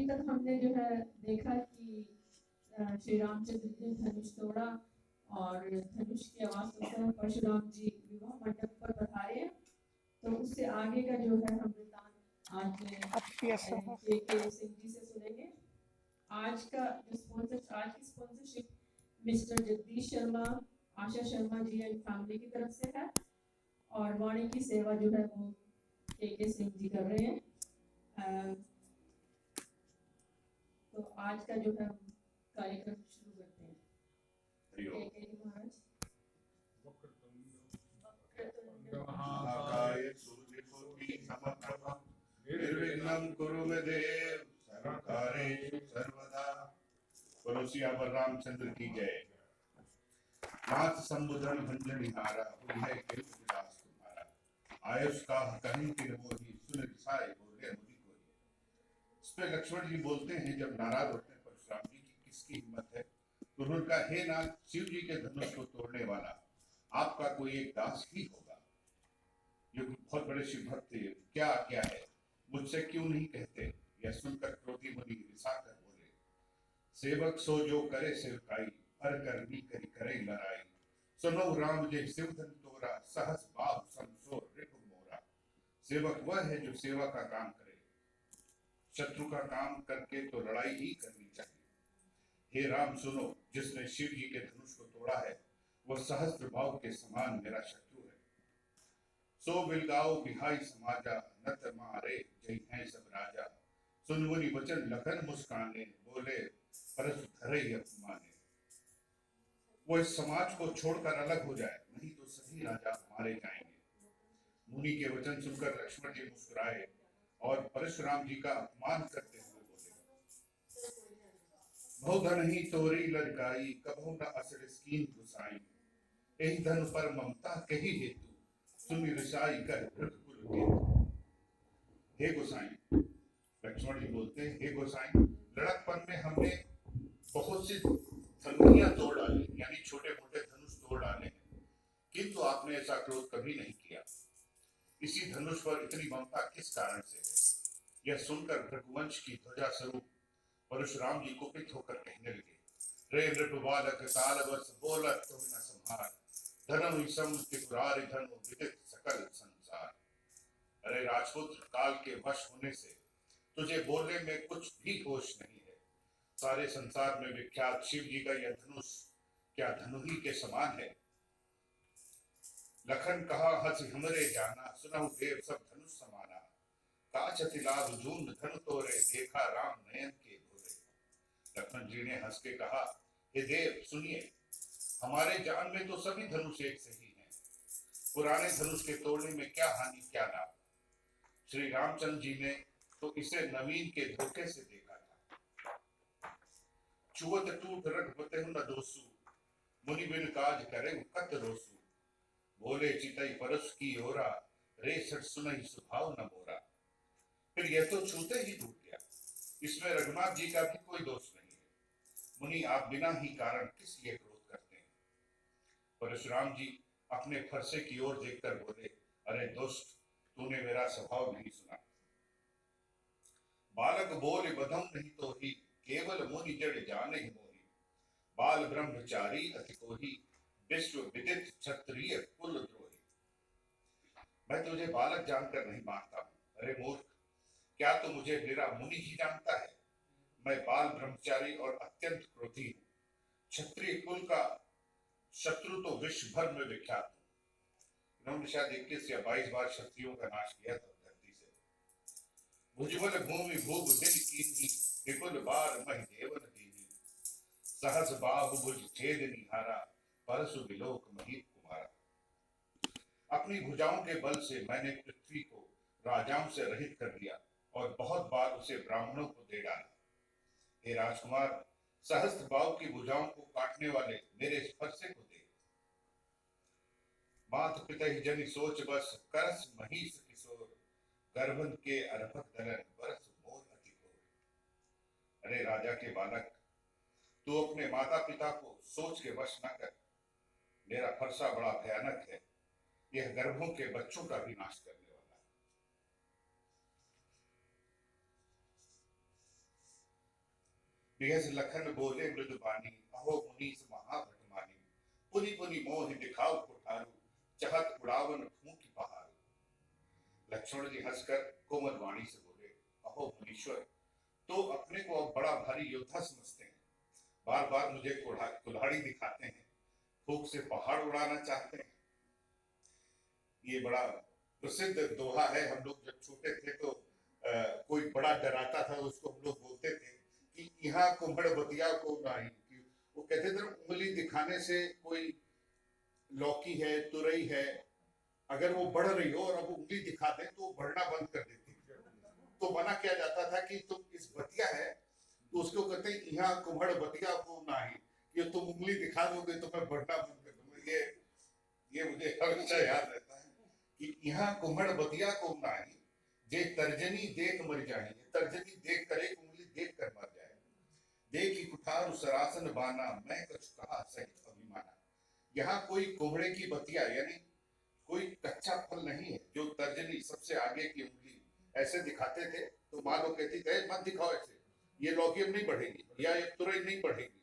तक हमने जो है देखा कि श्री रामचंद्र जी ने धनुष तोड़ा और धनुष की आवाज सुनकर परशुराम जी विवाह मंडप पर पधारे। तो उससे आगे का जो है हम वृतांत आज के सिंह जी से सुनेंगे। आज की sponsorship mister Jagdish Sharma, Asha Sharma ji and family की तरफ से है और वाणी की सेवा जो है वो के सिंह जी कर रहे हैं। तो आज का जो है कार्यक्रम शुरू करते हैं। महाराज महाकाय सूर्यकोटि समप्रभा निर्विघ्नं कुरु मे देव सर्वकार्येषु सर्वदा। बोलो सियावर रामचंद्र की जय। नाथ संबुधन भंजनिहारा है केवल विलास तुम्हारा। आयुष का कहीं तिर मोही सुन रिसाए बोले मुनि कोई। इस पे लक्ष्मण जी बोलते हैं जब नाराज होते हैं परशुराम जी की किसकी हिम्मत है, तो उन्होंने कहा हे नाथ, शिव जी के धनुष को तोड़ने वाला आपका कोई एक दास ही होगा जो बहुत बड़े शिव भक्त थे, क्या क्या है मुझसे क्यों नहीं कहते। यह सुनकर क्रोधी मुनि रिसा कर बोले, सेवक सो जो करे सेवकाई, हर करनी करी करे लड़ाई। सुनो राम जय शिव धन तोरा, सहस बाहु समसो रिपु मोरा। सेवक वह है जो सेवा का काम करे, शत्रु का काम करके तो लड़ाई ही करनी चाहिए। हे राम सुनो, जिसने शिव जी के धनुष को तोड़ा है वह सहस्त्र भाव के समान मेरा शत्रु है। सो बिलगाओ बिहाई समाजा, नत मारे जय हैं सब राजा। सुन मुनि वचन लखन मुस्काने, बोले परसु धरे अपमाने। वो इस समाज को छोड़कर अलग हो जाए, नहीं तो सभी राजा मारे जाएंगे। मुनि के वचन सुनकर लक्ष्मण जी मुस्कुराए और परशुराम जी का अपमान करते हुए बोले, बहुधन ही तोरी लड़काई, कभू न असर स्कीन गुसाई। यही धन पर ममता कही हेतु, सुन रिसाई कर रघुकुल के। हे गोसाई, लक्ष्मण जी बोलते हैं, हे गोसाई, लड़कपन में हमने बहुत सी धनुषियां तोड़ डाली, यानी छोटे मोटे धनुष तोड़ डाले, किंतु आपने ऐसा क्रोध कभी नहीं किया। इसी धनुष पर इतनी ममता किस कारण से है। यह सुनकर भृगुवंश की ध्वजा स्वरूप परशुराम जी कुपित होकर कहने लगे, रे नृप बालक काल बस बोलत तुम न संहार। धनम सम त्रिपुरारि धनु विदित सकल संसार। अरे राजपुत्र, काल के वश होने से तुझे बोलने में कुछ भी होश नहीं है। सारे संसार में विख्यात शिव जी का यह धनुष क्या धनु ही के समान है। लखन कहा हंस हमरे जाना, सुनहु देव सब धनुष समाना। काचति लाभ जून धनु तोरे, देखा राम नयन के भोरे। लक्ष्मण जी ने हंस के कहा, हे देव सुनिए, हमारे जान में तो सभी धनुष एक से ही हैं। पुराने धनुष के तोड़ने में क्या हानि क्या लाभ। श्री रामचंद्र जी ने तो इसे नवीन के धोखे से देखा था। चुवत टूट रघुपते न दोसु, मुनि बिन काज करे कत रोसु। बोले चितई परस की ओरा, रे सट सुनई सुभाव न मोरा। फिर यह तो छूते ही टूट गया, इसमें रघुनाथ जी का भी कोई दोष नहीं है। मुनि आप बिना ही कारण किस लिए क्रोध करते हैं। परशुराम जी अपने फरसे की ओर देखकर बोले, अरे दुष्ट, तूने मेरा स्वभाव नहीं सुना। बालक बोल बधम नहीं तो ही, केवल मुनि जड़ जाने ही मोही। बाल ब्रह्मचारी अति कोही, विश्व विदित क्षत्रिय कुल द्रोही। मैं तुझे बालक जानकर नहीं मानता हूं। अरे मूर्ख, क्या तू मुझे मेरा मुनि ही जानता है। मैं बाल ब्रह्मचारी और अत्यंत क्रोधी हूं। क्षत्रिय कुल का शत्रु तो विश्व भर में विख्यात हूं। इन्होंने शायद 21 या 22 बार क्षत्रियों का नाश किया था धरती से। भुजबल भूमि भूग दिन कीन्ही, विपुल बार महि देवन दीनी। सहस बाहु भुज छेद निहारा, परसु विलोक महीप कुमारा। अपनी भुजाओं के बल से मैंने पृथ्वी को राजाओं से रहित कर दिया और बहुत बार उसे ब्राह्मणों को दे डाला। हे राजकुमार, सहस्त्र बाहु की भुजाओं को काटने वाले मेरे स्पर्शे को देख। मात पिता जनि सोच बस, करस महिष किशोर। गर्भन के अर्भक दलन, बरस मोर अति घोर। अरे राजा के बालक, तू अपने माता पिता को सोच के वश न कर। मेरा फरसा बड़ा भयानक है, यह गर्भों के बच्चों का भी नाश करने वाला है। बिहस लखन बोले मृदुबानी, अहो मुनीस महाभटमानी, पुनि पुनि मोहि दिखाओ कुठारू, चहत उड़ावन फूंकी पहाड़ू। लक्ष्मण जी हंसकर कोमल वाणी से बोले, अहो मुनीश्वर, तो अपने को अब बड़ा भारी योद्धा समझते हैं, बार बार मुझे कुल्हाड़ी दिखाते हैं, फूंक से पहाड़ उड़ाना चाहते हैं। ये बड़ा प्रसिद्ध दोहा है। हम लोग जब छोटे थे तो कोई बड़ा डराता था, उसको हम लोग बोलते थे कि यहाँ कुम्हड़ बतिया को नहीं, वो कहते थे उंगली दिखाने से कोई लौकी है, तुरई है, अगर वो बढ़ रही हो और अब उंगली दिखा दे तो बढ़ना बंद कर देती है। तो मना किया जाता था कि तुम इस बतिया है, तो उसको कहते हैं यहाँ कुम्हड़ बतिया को नहीं, कि तुम उंगली दिखा दोगे तो मैं बढ़ना बंद कर दूंगा। ये मुझे हमेशा याद रहता है कि यहाँ कुम्हड़ बतिया को नहीं, जे तर्जनी देख मर जाए, तर्जनी देख कर, एक उंगली देख कर मर जाए। देखी कुठार सरासन बाना, मैं कुछ कहा सहित अभिमाना। यहाँ कोई कुम्हड़े की बतिया यानी कोई कच्चा फल नहीं है, जो तर्जनी सबसे आगे की उंगली ऐसे दिखाते थे तो माँ लोग कहती थे मत दिखाओ ऐसे, ये लौकी अब नहीं बढ़ेगी या ये तुरई नहीं बढ़ेगी।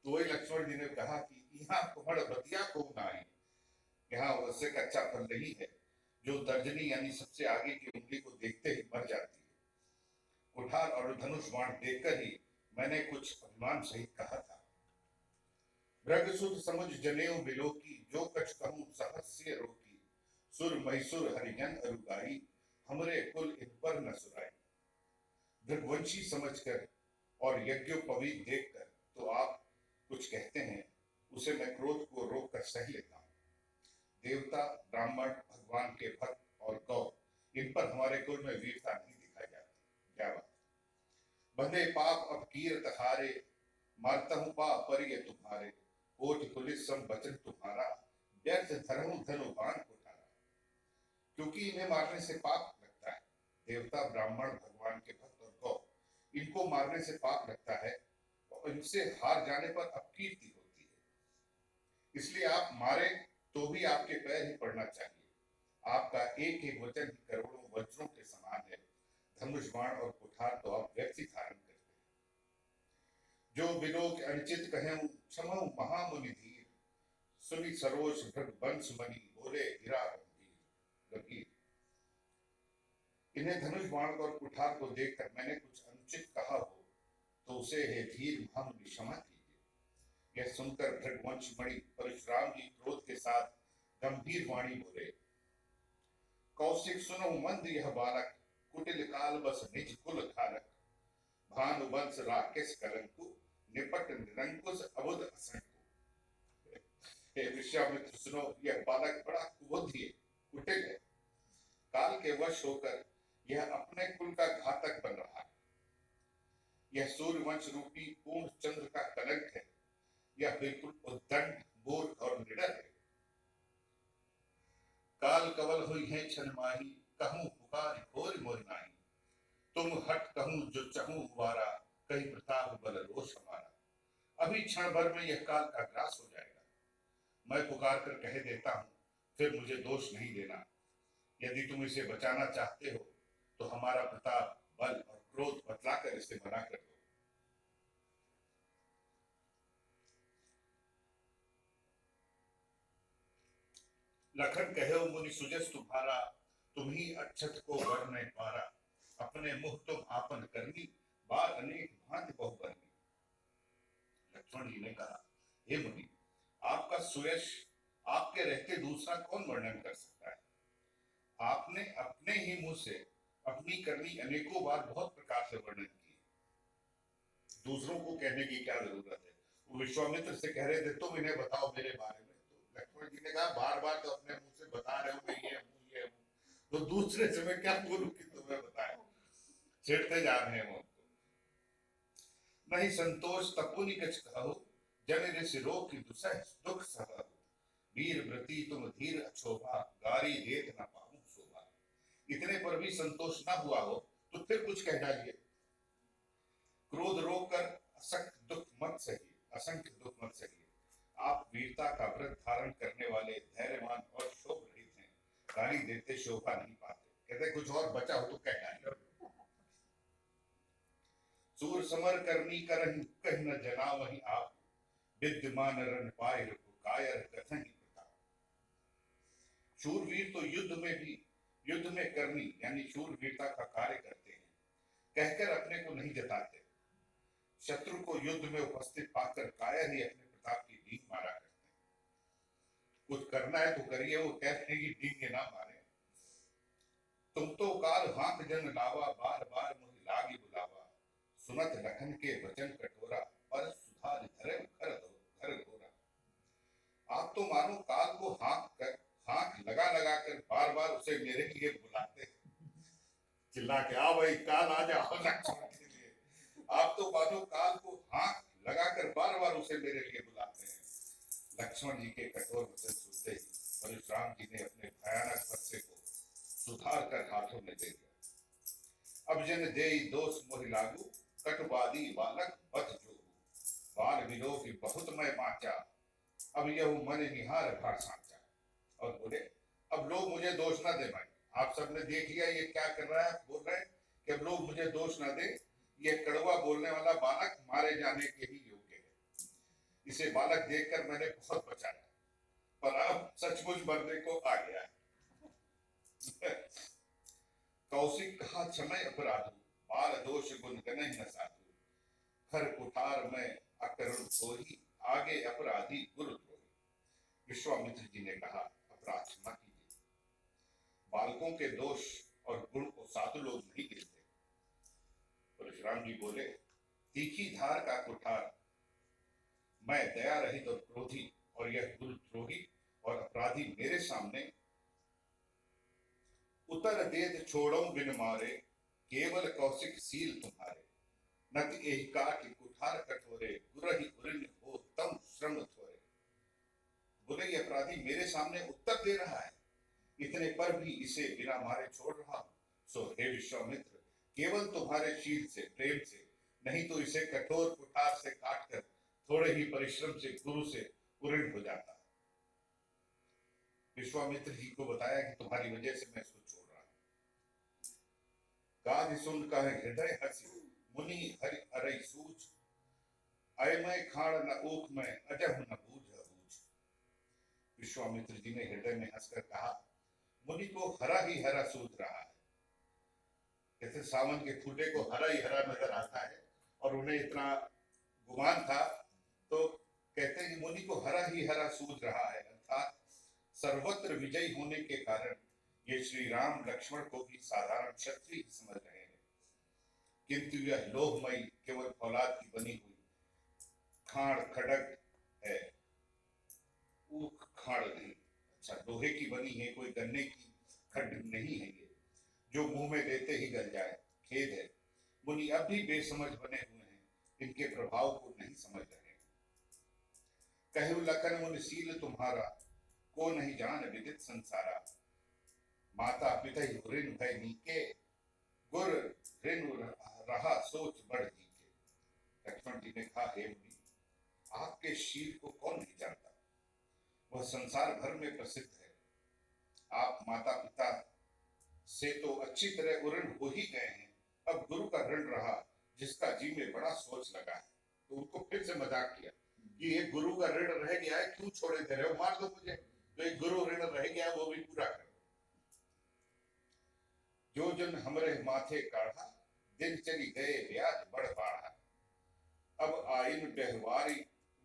तो वही लक्ष्मण जी ने कहा कि यहाँ कुम्हड़ बतिया को नहीं, यहाँ वैसे कच्चा फल नहीं है, जो तर्जनी यानी सबसे आगे की उंगली को देखते ही मर जाती है। कुठार और धनुष बाण देखकर ही मैंने कुछ अभिमान सहित कहा था। भृग सुध समझ जनेऊ बिलोकी, जो कछ कहूं सहस्य रोकी, सुर मैसुर हरिजन अरुगाई, हमरे कुल इन पर न सुराई। भृगवंशी समझकर और यज्ञोपवीत देखकर तो आप कुछ कहते हैं, उसे मैं क्रोध को रोक कर सह लेता हूँ। देवता, ब्राह्मण, भगवान के भक्त और गौ, इन पर हमारे कुल में वीरता नहीं दिखाई जाती। क्या बात। बंधे पाप अब कीरत हारे, मारता हूं पाप पर ये तुम्हारे, कोटि पुलिस सम वचन तुम्हारा, व्यर्थ धर्म धनु बाण कुठारा। क्योंकि इन्हें मारने से पाप लगता है। देवता, ब्राह्मण, भगवान के भक्त और गौ, इनको मारने से पाप लगता है और इनसे हार जाने पर अपकीर्ति होती है। इसलिए आप मारे तो भी आपके पैर ही पड़ना चाहिए। आपका एक एक वचन ही करोड़ों वज्रों के समान है। धनुष बाण और कुठार तो आप व्यक्ति धारण करते हैं। जो विलोक अनुचित कहें क्षमो महामुनि धीर, सुनि सरोज भृग वंश मणि, बोले गिरा गंभीर। इन्हें धनुष बाण और कुठार को देखकर मैंने कुछ अनुचित कहा हो तो उसे हे धीर महामुनि क्षमा कीजिए। यह सुनकर भृगवंश मणि परशुराम जी क्रोध के साथ गंभीर वाणी बोले, कौशिक सुनो मंद यह बालक, कुटिल काल बस निज कुल धारक, भानुवंश राकेश कलंकु, निपट निरंकुश अबुध असंकु। हे विश्वामित्र सुनो, यह बालक बड़ा कुबुद्धि है, कुटिल है, काल के वश होकर यह अपने कुल का घातक बन रहा है। यह सूर्यवंश रूपी पूर्ण चंद्र का कलंक है। यह बिल्कुल उद्दंड, मूर्ख और निडर है। काल कवल हुई है छन माही, कहूं पुकार घोर मोर नाही, तुम हट कहूं जो चहूं हुआरा, कहीं प्रताप बल रोष हमारा। अभी क्षण भर में यह काल का ग्रास हो जाएगा। मैं पुकार कर कह देता हूं, फिर मुझे दोष नहीं देना। यदि तुम इसे बचाना चाहते हो तो हमारा प्रताप, बल और क्रोध बतलाकर इसे मना कर दो। लखन कहे मुनि सुजस तुम्हारा, तुम ही अक्षत को वर नहीं पारा, अपने मुख तुम आपन करनी, बार अनेक भांति बहु करनी। लक्ष्मण जी ने कहा, हे मुनि, आपका सुयश आपके रहते दूसरा कौन वर्णन कर सकता है। आपने अपने ही मुंह से अपनी करनी अनेकों बार बहुत प्रकार से वर्णन की, दूसरों को कहने की क्या जरूरत है। वो विश्वामित्र से कह रहे थे तुम इन्हें बताओ मेरे बारे में, तो लक्ष्मण जी ने कहा बार बार तो अपने मुंह से बता रहे हो मैं ये हूं ये हूं, तो दूसरे से मैं क्या बोलूं कि तुम्हें बताए। छेड़ते जा रहे हैं उनको। नहीं संतोष तपुनि कछ कहो, जन ऋषि रोग की दुसह दुख सह, वीर व्रती तुम धीर अछोभा, गारी देत न पाऊं शोभा। इतने पर भी संतोष न हुआ हो तो फिर कुछ कह डालिए। क्रोध रोक कर असंख्य दुख मत सहिए। आप वीरता का व्रत धारण करने वाले धैर्यवान और शोभ रहित हैं, गाली देते शोभा नहीं पाते। कहते कुछ और बचा हो तो कह डालिए। सूर समर करनी करही कह न जना वही आप विद्यमान रन पाए कायर कथन ही प्रताप। शूरवीर तो युद्ध में करनी यानी शूरवीरता का कार्य करते हैं, कहकर अपने को नहीं जताते। शत्रु को युद्ध में उपस्थित पाकर कायर ही अपने प्रताप की डींग मारा करते हैं। कुछ करना है तो करिए, वो कहते हैं कि डींगे ना मारे। तुम तो काल हाथ जन लावा बार बार मुझे लागी बुलावा, सुनत लखन के वचन कटोरा पर सुधार धरे घर घोरा। आप तो मानो काल को हाथ लगा लगा कर बार बार उसे मेरे लिए बुलाते, चिल्ला के आ भाई काल आ जाओ लक्ष्मण के लिए। आप तो मानो काल को हाथ लगाकर बार बार उसे मेरे लिए बुलाते हैं। लक्ष्मण जी के कठोर वचन सुनते ही परशुराम जी ने अपने भयानक बच्चे को सुधार कर हाथों में दे दिया। अब जन देई दोष मोहि लागू कटवादी बालक बध जो बाल विलोक बहुत मैं बाचा, अब यह मन निहार भार सांचा। और बोले अब लोग मुझे दोष ना दे भाई, आप सबने देख लिया ये क्या कर रहा है। बोल रहे हैं कि अब लोग मुझे दोष ना दे, ये कड़वा बोलने वाला बालक मारे जाने के ही योग्य है। इसे बालक देखकर मैंने बहुत बचाया, पर अब सचमुच मरने को आ गया है। कौशिक कहा क्षमय अपराधु बाल दोष गुण गनहि न साधु, हर कुठार में अकरुण होही आगे अपराधी गुरु द्रोही। विश्वामित्र जी ने कहा अपराध क्षमा कीजिए, बालकों के दोष और गुण को साधु लोग नहीं गिनते। परशुराम जी बोले तीखी धार का कुठार, मैं दया रहित और क्रोधी और यह गुरु द्रोही और अपराधी मेरे सामने उतर देत छोड़ो बिन मारे, केवल कौशिक सील तुम्हारे। नत एहि काट कुठार कठोरे, गुरहि उरिन हो तम श्रम थोरे। बोले ये अपराधी मेरे सामने उत्तर दे रहा है, इतने पर भी इसे बिना मारे छोड़ रहा हूं। सो हे विश्वामित्र, केवल तुम्हारे शील से प्रेम से, नहीं तो इसे कठोर कुठार से काट कर थोड़े ही परिश्रम से गुरु से उऋण हो जाता। विश्वामित्र जी को बताया कि तुम्हारी वजह से मैं इसको छोड़ रहा हूं। गाज सुन कह हृदय हसी, मुनि हरि अरई सूझ, अय मैं खाड़ न ऊख में अजह न बूझ बूझ। विश्वामित्र जी ने हृदय में हंसकर कहा मुनि को हरा ही हरा सूझ रहा है। जैसे सावन के फूटे को हरा ही हरा नजर आता है और उन्हें इतना गुमान था, तो कहते हैं मुनि को हरा ही हरा सूझ रहा है, अर्थात सर्वत्र विजयी होने के कारण ये श्री राम लक्ष्मण को भी साधारण क्षत्रिय समझ रहे हैं, किंतु यह लोहमयी केवल फौलाद की बनी हुई खाड़ खड़ग है, ऊख खाड़ नहीं। अच्छा, लोहे की बनी है, कोई गन्ने की खड्ड नहीं है ये, जो मुंह में लेते ही गल जाए। खेद है, मुनि अब भी बेसमझ बने हुए हैं, इनके प्रभाव को नहीं समझ रहे। कहु लखन मुनि सील तुम्हारा, को नहीं जान विदित संसारा। माता पिता ही ऋण भय नीके, गुर ऋण रहा सोच बढ़ जीके। लक्ष्मण जी ने कहा हे मुनि, आपके शील को कौन नहीं जानता, वह संसार भर में प्रसिद्ध है। आप माता पिता से तो अच्छी तरह उऋण हो ही गए हैं, अब गुरु का ऋण रहा जिसका जी में बड़ा सोच लगा है। तो उनको फिर से मजाक किया कि ये गुरु का ऋण रह गया है, क्यों छोड़े दे रहे हो, मार दो मुझे, तो एक गुरु ऋण रह गया वो भी पूरा करो। जो जन हमरे माथे काढ़ा, दिन चली गए ब्याज बढ़ बाढ़ा। अब आइन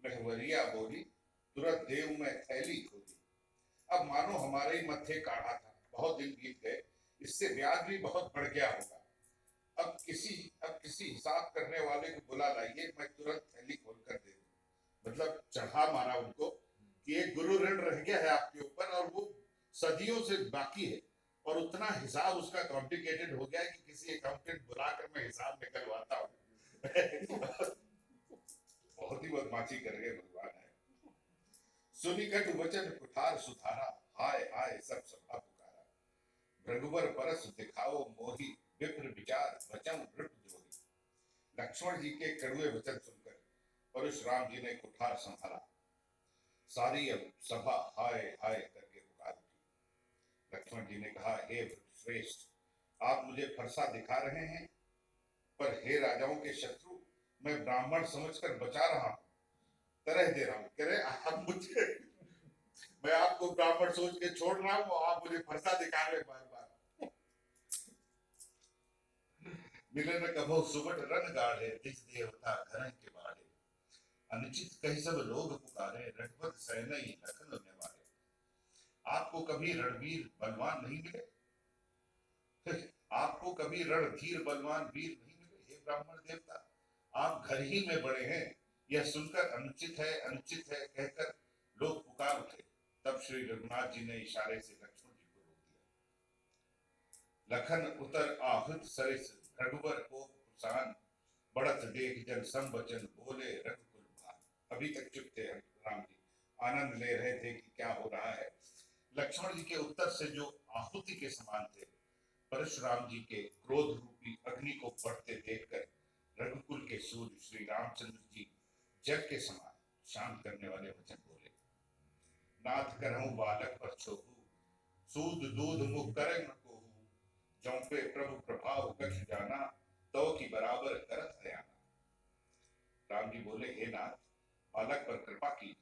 बहवरिया बोली, तुरंत देव में थैली खोली। अब मानो हमारे ही मत्थे काढ़ा था, बहुत दिन बीत गए, इससे ब्याज भी बहुत बढ़ गया होगा। अब किसी हिसाब करने वाले को बुला लाइए, मैं तुरंत थैली खोल कर दे दूं। मतलब चढ़ा मारा उनको कि एक गुरु ऋण रह गया है आपके ऊपर और वो सदियों से बाकी है, और उतना हिसाब उसका कॉम्प्लिकेटेड हो गया है कि किसी अकाउंटेंट बुलाकर मैं हिसाब निकलवाता हूँ। बहुत ही बदमाशी कर गए भगवान है। सुनिकट वचन कुठार सुधारा, हाय हाय सब सभा पुकारा। रघुबर परस दिखाओ मोही, विप्र विचार वचन वृप द्रोही। लक्ष्मण जी के कड़वे वचन सुनकर परशुराम जी ने कुठार संभाला, सारी सभा हाय हाय करके पुकार उठी। लक्ष्मण जी ने कहा हे श्रेष्ठ, आप मुझे फरसा दिखा रहे हैं, पर हे राजाओं के शत्रु, मैं ब्राह्मण समझकर बचा रहा हूं, तरह दे रहा हूं। कह रहे आप मुझे, मैं आपको ब्राह्मण सोच के छोड़ रहा हूं, आप मुझे फरसा दिखा रहे बार बार। मिले न कभो सुबट रन गाढ़े, दिस देवता घरन के बाढ़े, अनुचित कही सब लोग पुकारे, रघुपत सैनई लखन निवारे। आपको कभी रणवीर बलवान नहीं मिले? आपको कभी रणधीर बलवान वीर नहीं मिले? हे ब्राह्मण देवता, आप घर ही में बड़े हैं, यह सुनकर अनुचित है कहकर लोग पुकार उठे। तब श्री रघुनाथ जी ने इशारे से लक्ष्मण जी को रोक दिया। लखन उतर आहुत सरिस, रघुबर को पुसान, बढ़त देख जन सम वचन बोले रघुकुल भान। अभी तक चुप थे राम जी, आनंद ले रहे थे कि क्या हो रहा है। लक्ष्मण जी के उत्तर से जो आहुति के समान थे, परशुराम जी के क्रोध रूपी अग्नि को बढ़ते देखकर रघुकुल के सूर्य श्री रामचंद्र जी जग के समान शांत करने वाले वचन बोले। नाथ करहूं बालक पर छोहू, सूद दूध मुख करे न कोहू, जौंपे प्रभु प्रभाव कछ जाना, तो की बराबर करत हयाना। राम जी बोले, हे नाथ, बालक पर कृपा कीजिए,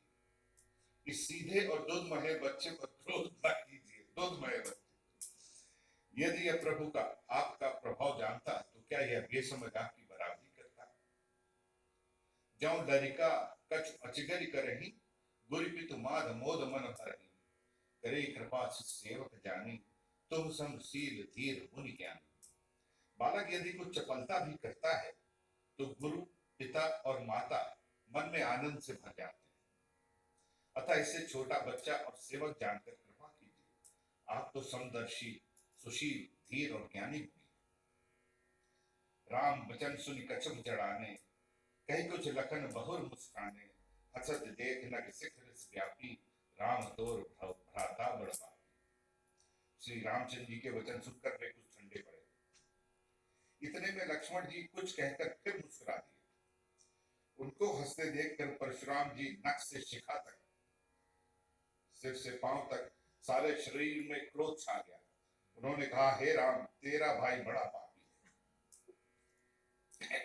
इस सीधे और दूधमय बच्चे पर क्रोध न कीजिए। दूधमय बच्चे, यदि यह प्रभु का आपका प्रभाव जानता तो क्या यह बेसमझ आपकी बराबरी करता? ज्यों लरिका कछ अचगरी करही, गुरु पितु माध मोद मन भरही, करे कृपा सेवक जानी, तुम सम शील धीर मुनि ज्ञानी। बालक यदि कुछ चपलता भी करता है तो गुरु पिता और माता मन में आनंद से भर जाते हैं, अतः इसे छोटा बच्चा और सेवक जानकर कृपा कीजिए। आप तो समदर्शी, सुशील, धीर और ज्ञानी हुए। राम वचन सुन कछुक जड़ाने, कही कुछ लखन बहुर मुस्काने, हसत देख नग शिखर व्यापी, राम तोर भ्राता बड़बापी। श्री रामचंद्र जी के वचन सुनकर वे कुछ ठंडे पड़े। इतने में लक्ष्मण जी कुछ कहकर फिर मुस्कुरा दिए। उनको हंसते देखकर परशुराम जी नख से शिखा तक, सिर से पांव तक सारे शरीर में क्रोध छा गया। उन्होंने कहा, हे राम, तेरा भाई बड़ा पापी है।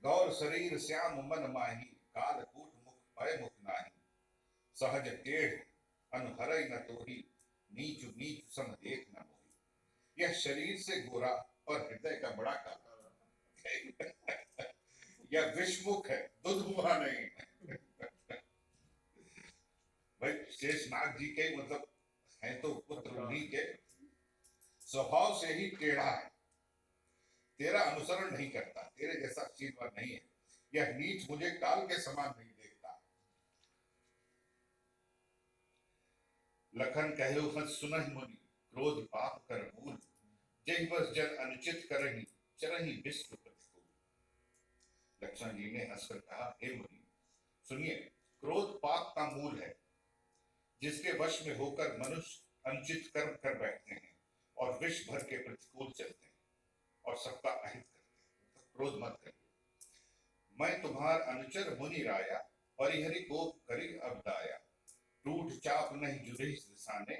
गौर शरीर श्याम मन माही, काल कूट मुख भय मुख नाही, सहज टेढ़ अनहरई न तोही, नीच नीच सम देख न मोही। यह शरीर से गोरा और हृदय का बड़ा काला। यह विषमुख है, दुधमुहा नहीं है। भाई शेषनाग जी के मतलब है तो पुत्र उन्हीं के, स्वभाव से ही टेढ़ा है, तेरा अनुसरण नहीं करता, तेरे जैसा शीलवान नहीं है। यह नीच मुझे काल के समान नहीं देखता। लखन कहे हंस सुनहि मुनि, क्रोध पाप कर मूल, जय बस जन अनुचित करहि, चरहि विश्व प्रतिकूल। लक्ष्मण जी ने हंसकर कहा, हे मुनि सुनिए, क्रोध पाप का मूल है, जिसके वश में होकर मनुष्य अनुचित कर्म कर बैठते हैं और विश्व भर के प्रतिकूल चलते हैं और सबका अहित करते हैं। क्रोध मत करिए। मैं तुम्हार अनुचर मुनि राया, परिहरि कोप करि अब दाया, टूट चाप नहीं जुरे साने,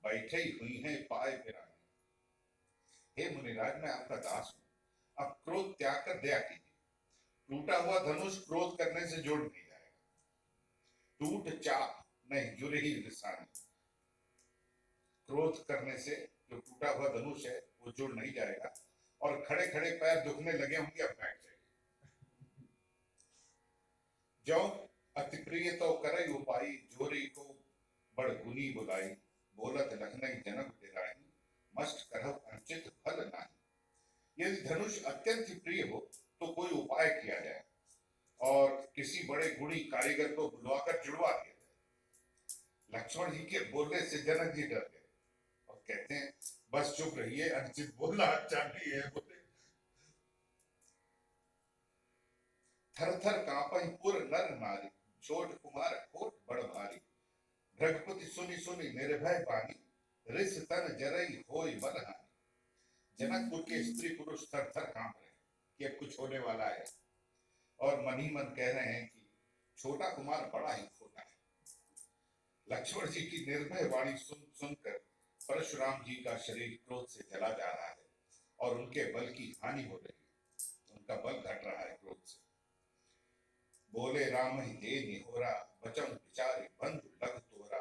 बैठे हुई हैं पाए पिराने। हे मुनिराज, मैं आपका दास हूं, अब क्रोध त्याग कर दया कीजिए। टूटा हुआ धनुष क्रोध करने से जोड़ नहीं जाएगा। टूट चाप नहीं जुरे ही लिसाने, क्रोध करने से जो टूटा हुआ धनुष है वो जुड़ नहीं जाएगा, और खड़े खड़े पैर दुखने लगे होंगे, अब बैठ जाएंगे। जो अति प्रिय तो करे उपाई, जोरी को बड़ गुनी बुलाई, बोलत लखनई जनक दिलाई, मस्त करह अंचित फल नाही। यदि धनुष अत्यंत प्रिय हो तो कोई उपाय किया जाए और किसी बड़े गुणी कारीगर को बुलवाकर जुड़वा दिया जाए। लक्ष्मण जी के बोलने से जनक जी डर गए और कहते हैं, बस चुप रहिए, अनुचित बोलना अच्छा नहीं है। बोले, थर थर कांपहि पुर नर नारी, छोट कुमार कोट बड़ भारी, रघुपति सुनि सुनि निर्भय बानी, रिस तन जरई होय बलहानी। जनकपुर के स्त्री पुरुष थर थर कांप रहे हैं कि अब कुछ होने वाला है, और मन ही मन कह रहे हैं कि छोटा कुमार बड़ा ही खोटा है। लक्ष्मण जी की निर्भय वाणी सुनकर परशुराम जी का शरीर क्रोध से जला जा रहा है और उनके बल की हानि हो रही है, उनका बल घट रहा है क्रोध से। बोले राम ही दे निहोरा, बचन विचार बंधु लग तोरा,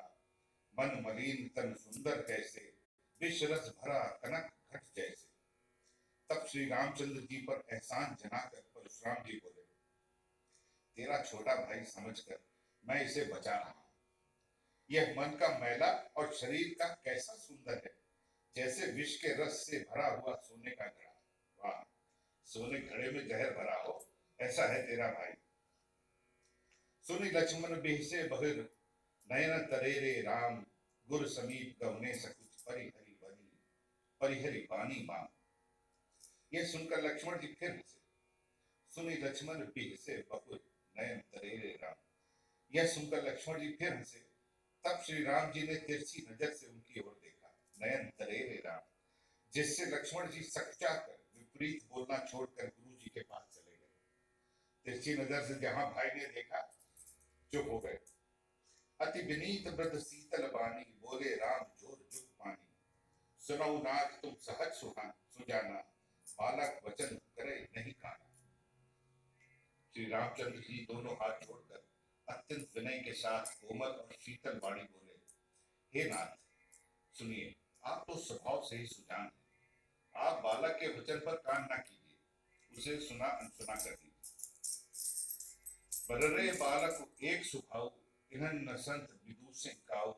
मन मलिन तन सुंदर कैसे, विष रस भरा कनक घट जैसे। तब श्री रामचंद्र जी पर एहसान जनाकर परशुराम जी बोले, तेरा छोटा भाई समझकर मैं इसे बचा रहा हूं। यह मन का मैला और शरीर का कैसा सुंदर है, जैसे विष के रस से भरा हुआ सोने का घड़ा। वाह, सोने घड़े में जहर भरा हो, ऐसा है तेरा भाई। सुनि लक्ष्मण बिहसे बहिर, नयन तरेरे राम, गुर समीप गवने सकुच परिहरि बनी, परिहरि बानी बाम। यह सुनकर लक्ष्मण जी फिर हंसे। सुनि लक्ष्मण बिहसे बहिर, नयन तरेरे राम। यह सुनकर लक्ष्मण जी फिर हंसे। तब श्री राम जी ने तिरछी नजर से उनकी ओर देखा, नयन तरेरे राम, जिससे लक्ष्मण जी सकचा कर विपरीत बोलना छोड़कर गुरु जी के पास चले गए। तिरछी नजर से जहां भाई ने देखा, चुप हो गए। अति विनीत वृद्ध शीतल बानी, बोले राम जोर जुग पानी, सुनौ नाथ तुम सहज सुजाना, बालक वचन करे नहीं काना। श्री रामचंद्र जी दोनों हाथ जोड़कर अत्यंत विनय के साथ कोमल और शीतल वाणी बोले, हे नाथ सुनिए, आप तो स्वभाव से ही सुजान हैं। आप बालक के वचन पर कान ना कीजिए, उसे सुना अनसुना कर दीजिए। बर्रे बालक एक सुभाऊ, इन्हन न संत विदूषण काऊ,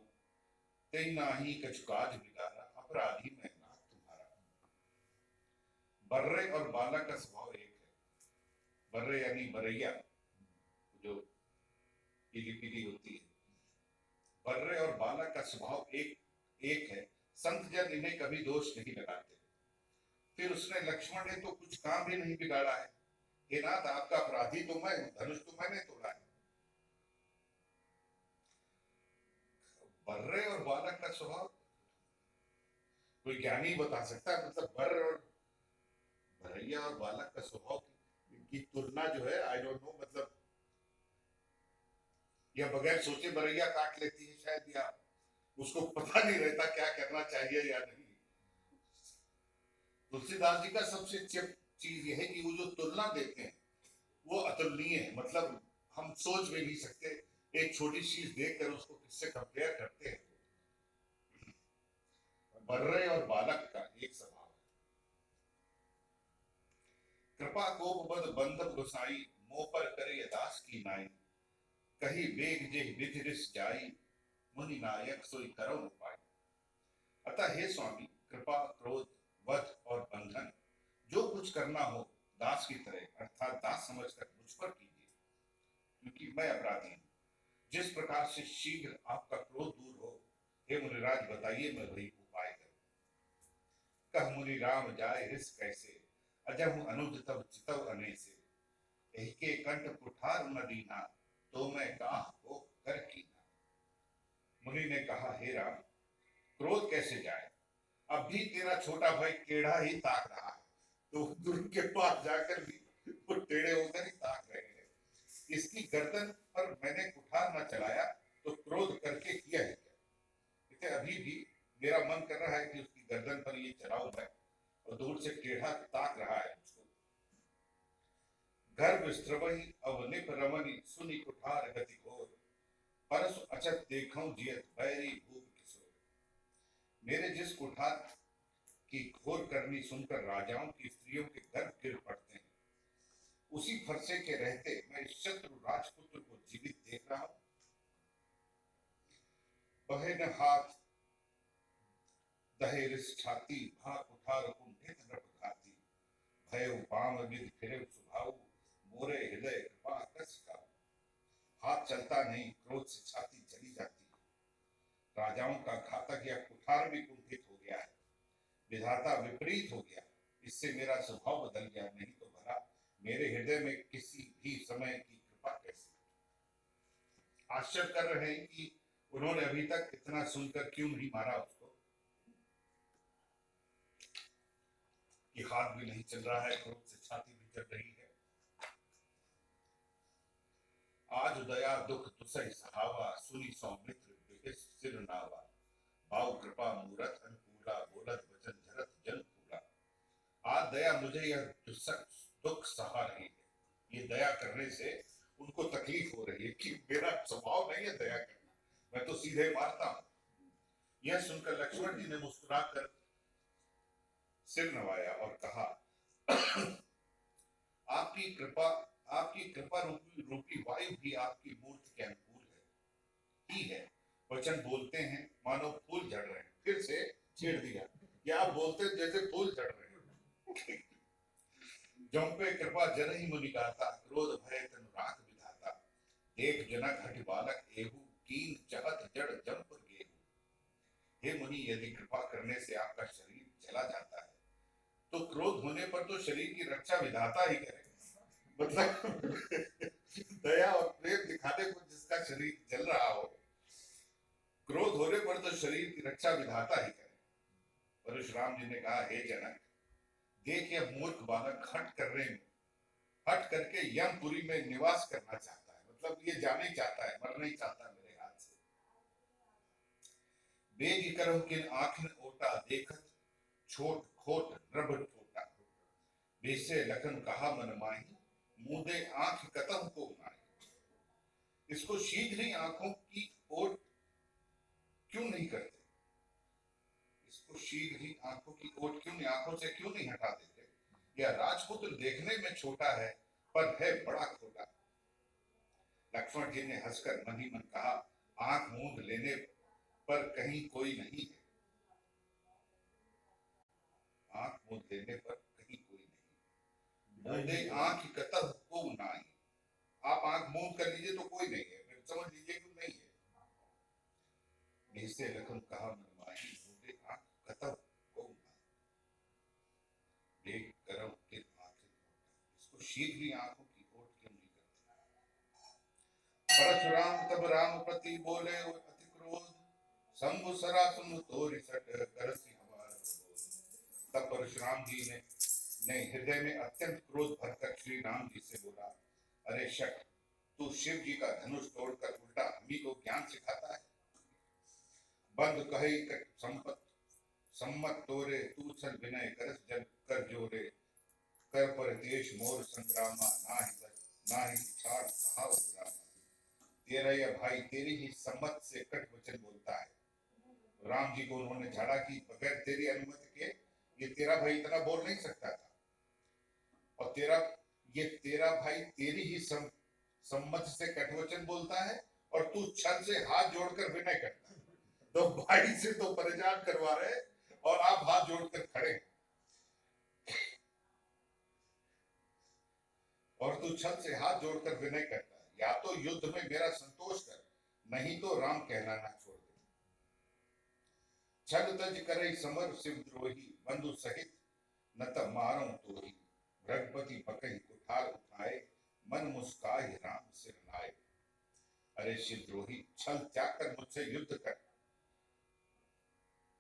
तेई नाही कछु काज बिगाड़ा, अपराधी मैं नाथ तुम्हारा। बर्रे और बालक का स्वभाव एक है। बर्रे यानी बरैया, जो पीली पीली होती है। बर्रे और बालक का स्वभाव एक है। संत जन इन्हें कभी दोष नहीं लगाते। फिर उसने लक्ष्मण ने तो कुछ काम भी नहीं बिगाड़ा है। हे नाथ, आपका अपराधी तो मैं हूं, धनुष तो मैंने तोड़ा है। बर्रे और बालक का स्वभाव कोई ज्ञानी बता सकता है। मतलब बर्र और बरैया और बालक का स्वभाव की तुलना जो है, आई डोंट नो, मतलब या बगैर सोचे बरैया काट लेती है शायद, या उसको पता नहीं रहता क्या करना चाहिए या नहीं। तुलसीदास जी का सबसे चीज यह है कि वो जो तुलना देते हैं वो अतुलनीय है। मतलब हम सोच भी नहीं सकते, एक छोटी चीज देखकर उसको किससे कंपेयर करते हैं। बर्रे और बालक का एक स्वभाव है। कृपा कोप बद बंधव गोसाई, मोह पर करे दास की नाई, कही वेग जे विधि रिस जाई, मुनि नायक सोई करो उपाय। अतः हे स्वामी, कृपा क्रोध वध और बंधन जो कुछ करना हो दास की तरह अर्थात दास समझकर मुझ पर कीजिए, क्योंकि मैं अपराधी हूं। जिस प्रकार से शीघ्र आपका क्रोध दूर हो, हे मुनिराज बताइए, मैं वही उपाय करूं। कह मुनि राम जाय रिस कैसे, अजहु अनुज तब चितव अनेसे, एहि के कंठ कुठार न दीना, तो मैं काह को कर कीना। मुनि ने कहा, हे राम, क्रोध कैसे जाए, अब भी तेरा छोटा भाई टेढ़ा ही ताक रहा है, तो गुरु के पास जाकर भी वो टेढ़े होकर ही ताक रहे हैं। इसकी गर्दन पर मैंने कुठार न चलाया तो क्रोध करके किया है क्या। इसे अभी भी मेरा मन कर रहा है कि उसकी गर्दन पर ये चलाऊं मैं, और दूर से टेढ़ा ताक रहा है मुझको। गर्भ स्त्रवही अवनिप रमनी, सुनि कुठार गति घोर, परसु अचत देखऊं जियत बैरी भूप किशोर। मेरे जिस कुठार की घोर करनी सुनकर राजाओं की स्त्रियों के गर्भ गिर पड़ते हैं, उसी फरसे के रहते मैं इस शत्रु राजपुत्र को जीवित देख रहा हूं। बहे न हाथ दहे रिस छाती, भा कुठार कुंठित नृप घाती, भय पाम विधि फिरे सुभाऊ, मोरे हृदय कृपा कस का। हाथ चलता नहीं, क्रोध से छाती जली जाती है। राजाओं का घातक या कुठार भी कुंठित हो गया है। विधाता विपरीत हो गया, इससे मेरा स्वभाव बदल गया, नहीं तो भला मेरे हृदय में किसी भी समय की कृपा कैसे। आश्चर्य कर रहे हैं कि उन्होंने अभी तक इतना सुनकर क्यों नहीं मारा उसको, कि हाथ भी नहीं चल रहा है, क्रोध से छाती भी चल रही है। आज दया दुख दुसहि सहावा, सुनि सौमित्र बिहिस सिर नावा, भाव कृपा मूरत अनुकूला, बोलत वचन झरत जन फूला। मुझे यह दुख सहा रही है। ये दया करने से उनको तकलीफ हो रही है कि मेरा स्वभाव नहीं है दया करना, मैं तो सीधे मारता हूं। यह सुनकर लक्ष्मण जी ने मुस्कुराकर सिर नवाया और कहा, आपकी कृपा रूपी वायु भी आपकी मूर्ति के अनुकूल ही है। वचन बोलते हैं मानो फूल झड़ रहे हैं। फिर से छेड़ दिया, या आप बोलते जैसे फूल झड़ रहे हैं। जंपे कृपा जनहि मुनि गाता, क्रोध भय तनु राख विधाता। देख जनक हठ बालक एहू, कीन चहत जड़ जंप गेहू। हे मुनि, यदि कृपा करने से आपका शरीर चला जाता है तो क्रोध होने पर तो शरीर की रक्षा विधाता ही करे। मतलब दया और प्रेम दिखाने पर जिसका शरीर जल रहा हो, क्रोध होने पर तो शरीर की रक्षा विधाता ही करे। परशुराम जी ने कहा, हे जनक, देख यह मूर्ख बालक हट करके यमपुरी में निवास करना चाहता है। मतलब ये जाने चाहता है, मर नहीं चाहता मेरे हाथ से। बेग करहु किन आँखिन ओटा, देखत छोट खोट नभ टोटा। बेसे लखन कहा मन माही, मुदे आंख कतम को नाई। इसको शीघ्र ही आंखों की ओट क्यों नहीं करते? इसको शीघ्र ही आंखों की ओट क्यों नहीं, आंखों से क्यों नहीं हटा देते? यह राजपुत्र देखने में छोटा है पर है बड़ा खोटा। लक्ष्मण जी ने हंसकर मन ही मन कहा, आंख मूंद लेने पर कहीं कोई नहीं है। आंख मूंद लेने पर कहीं कोई नहीं, मूंदे आंख कतह को नाई। आप आंख मूंद कर लीजिए तो कोई नहीं है, फिर समझ लीजिए कि नहीं है। निश्चय लखन कहा मन माही, मूंदे आंख कतह को नाई। देख करम के आंखें, इसको शीघ्र ही आंखों की ओट क्यों नहीं करते? परशुराम तब राम प्रति बोले अति क्रोध, शंभु सरासुन तोरि सट करसी हमार प्रबोध। तब परशुराम जी ने हृदय में अत्यंत क्रोध भरकर श्री राम जी से बोला, अरे शक, तू शिव जी का धनुष तोड़कर उल्टा हमी को ज्ञान सिखाता है। बंद कहे सम्मत तोरे, तू चल विनय करस जब कर जोरे। कर पर देश मोर संग्रामा, ना ही छाड़ कहा उग्रामा। तेरा यह भाई तेरी ही सम्मत से कट वचन बोलता है। राम जी को उन्होंने झाड़ा कि बगैर तेरी अनुमति के ये तेरा भाई इतना बोल नहीं सकता था, और तेरा भाई तेरी ही सम्मत से कटवचन बोलता है, और तू छल से हाथ जोड़कर विनय करता है। तो भाई से तो परेशान करवा रहे और आप हाथ जोड़कर खड़े, और तू छल से हाथ जोड़कर विनय करता है। या तो युद्ध में मेरा संतोष कर, नहीं तो राम कहना ना छोड़ दे। छल तज करे समर शिवद्रोही, बंधु सहित न तब मारो तोही। रघुपति बकही कुठार उठाए, मन मुस्काए राम सिर नाए। अरे शिवद्रोही, छल त्याग कर मुझसे युद्ध कर।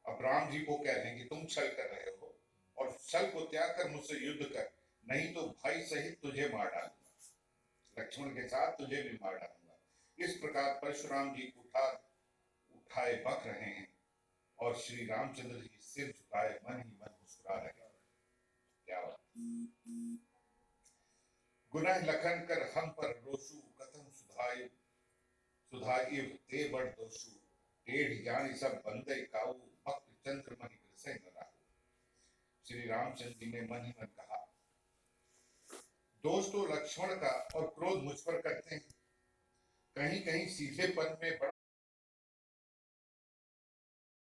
अब राम जी को कह देंगे तुम छल कर रहे हो, और छल को त्याग कर मुझसे युद्ध कर, नहीं तो भाई सहित तुझे मार डालूंगा, लक्ष्मण के साथ तुझे भी मार डालूंगा। इस प्रकार परशुराम जी कुठार उठाए बक रहे हैं, और श्री रामचंद्र जी सिर झुकाए मन ही मन मुस्कुरा रहे हैं। क्या बात। गुनाह लखन कर हम पर रोशु, कथम सुधाई ते बड़ दोषु। टेढ़ जानी सब बंदे काऊ, भक्त चंद्रमणि कृष्ण न राहु। श्री रामचंद्र जी ने मन ही मन कहा, दोष तो लक्ष्मण का और क्रोध मुझ पर करते हैं। कहीं कहीं सीधेपन में बड़ा